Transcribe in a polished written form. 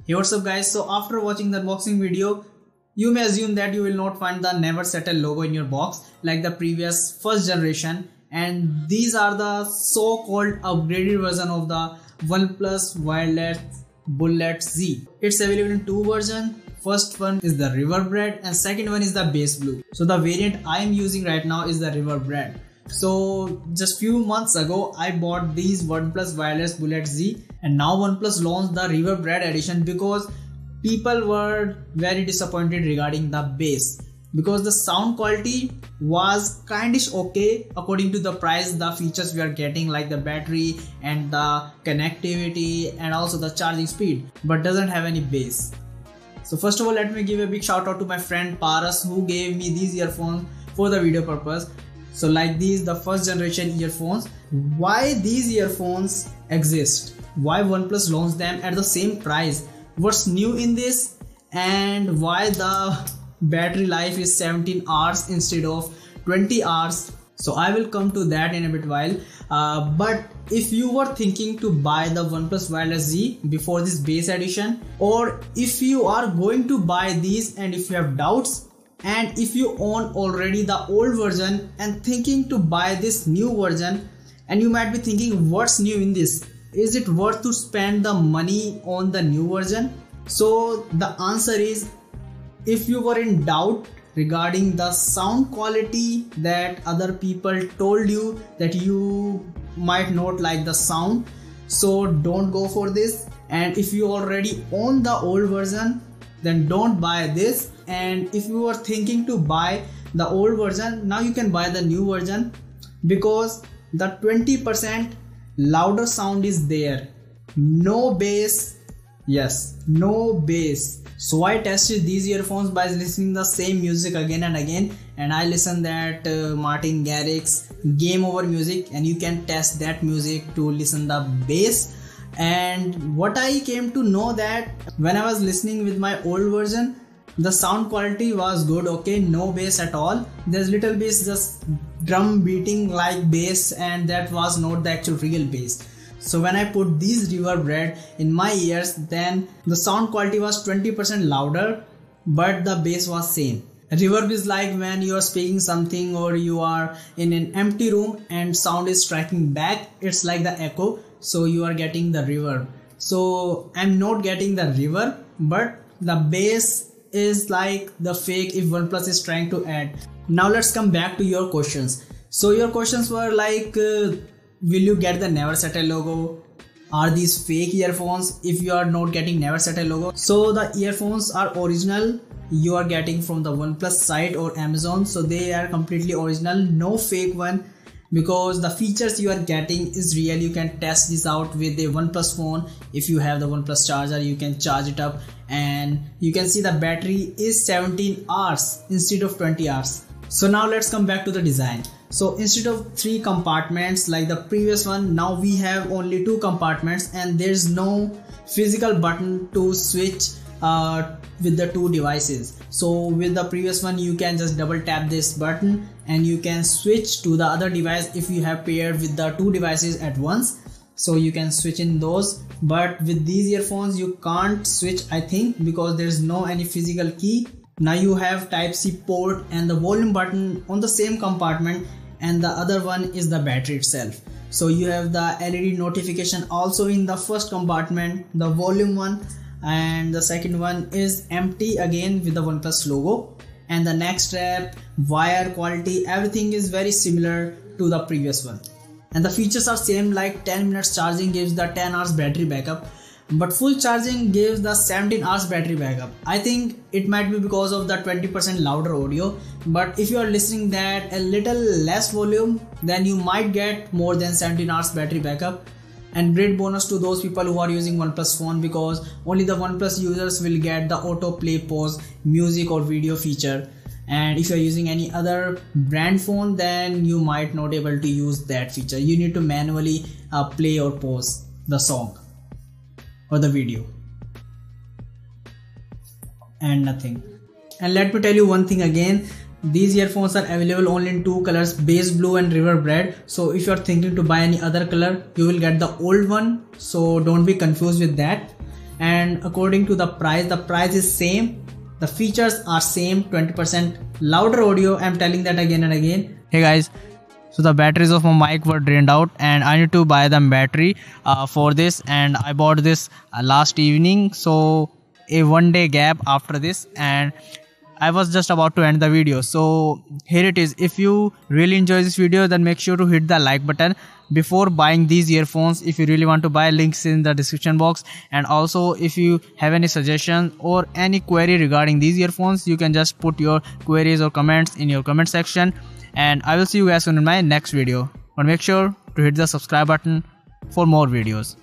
Hey, what's up guys? So after watching the unboxing video, you may assume that you will not find the never settle logo in your box like the previous first generation, and these are the so-called upgraded version of the OnePlus Wireless Bullet Z. It's available in two versions. First one is the Reverb Red and second one is the Base Blue. So the variant I am using right now is the Reverb Red. So just few months ago I bought these OnePlus Wireless Bullet Z, and now OnePlus launched the Reverb Red edition because people were very disappointed regarding the bass, because the sound quality was kindish okay according to the price. The features we are getting like the battery and the connectivity and also the charging speed, but doesn't have any bass. So first of all, let me give a big shout out to my friend Paras who gave me these earphones for the video purpose. So like these, the first generation earphones. Why these earphones exist? Why OnePlus launched them at the same price? What's new in this? And why the battery life is 17 hours instead of 20 hours? So I will come to that in a bit while. But if you were thinking to buy the OnePlus Wireless Z before this base edition, or if you are going to buy these and if you have doubts, and if you own already the old version and thinking to buy this new version, and you might be thinking what's new in this? Is it worth to spend the money on the new version? So the answer is, if you were in doubt regarding the sound quality that other people told you that you might not like the sound, so don't go for this. And if you already own the old version, then don't buy this. And if you are thinking to buy the old version, now you can buy the new version because the 20% louder sound is there. No bass. Yes, no bass. So I tested these earphones by listening the same music again and again, and I listened that Martin Garrix's Game Over music, and you can test that music to listen the bass. And what I came to know that when I was listening with my old version, the sound quality was good, okay, no bass at all. There's little bass, just drum beating like bass, and that was not the actual real bass. So when I put these Reverb Red in my ears, then the sound quality was 20% louder, but the bass was same. Reverb is like when you are speaking something or you are in an empty room and sound is striking back. It's like the echo, so you are getting the reverb. So I'm not getting the reverb, but the bass is like the fake if OnePlus is trying to add. Now let's come back to your questions. So your questions were like, will you get the never settle logo? Are these fake earphones if you are not getting never settle logo? So the earphones are original. You are getting from the OnePlus site or Amazon, so they are completely original, no fake one, because the features you are getting is real. You can test this out with a OnePlus phone. If you have the OnePlus charger, you can charge it up, and you can see the battery is 17 hours instead of 20 hours. So now let's come back to the design. So instead of 3 compartments like the previous one, now we have only 2 compartments, and there's no physical button to switch with the 2 devices. So with the previous one, you can just double tap this button and you can switch to the other device if you have paired with the 2 devices at once. So you can switch in those, but with these earphones you can't switch, I think, because there's no any physical key. Now you have Type-C port and the volume button on the same compartment, and the other one is the battery itself. So you have the LED notification also in the first compartment, the volume one, and the second one is empty again with the OnePlus logo. And the neck strap, wire quality, everything is very similar to the previous one. And the features are same, like 10 minutes charging gives the 10 hours battery backup, but full charging gives the 17 hours battery backup. I think it might be because of the 20% louder audio, but if you are listening that a little less volume, then you might get more than 17 hours battery backup. And great bonus to those people who are using OnePlus phone, because only the OnePlus users will get the auto play pause music or video feature, and if you are using any other brand phone, then you might not able to use that feature. You need to manually play or pause the song or the video, and nothing. And let me tell you one thing again, these earphones are available only in 2 colors, Base Blue and Reverb Red. So if you are thinking to buy any other color, you will get the old one, so don't be confused with that. and according to the price is same, the features are same, 20% louder audio. I'm telling that again and again. Hey guys, so the batteries of my mic were drained out and I need to buy the battery for this, and I bought this last evening, so a 1 day gap after this, and I was just about to end the video. So here it is. If you really enjoy this video, then make sure to hit the like button before buying these earphones. If you really want to buy, links in the description box. And also if you have any suggestion or any query regarding these earphones, you can just put your queries or comments in your comment section, and I will see you guys soon in my next video. But make sure to hit the subscribe button for more videos.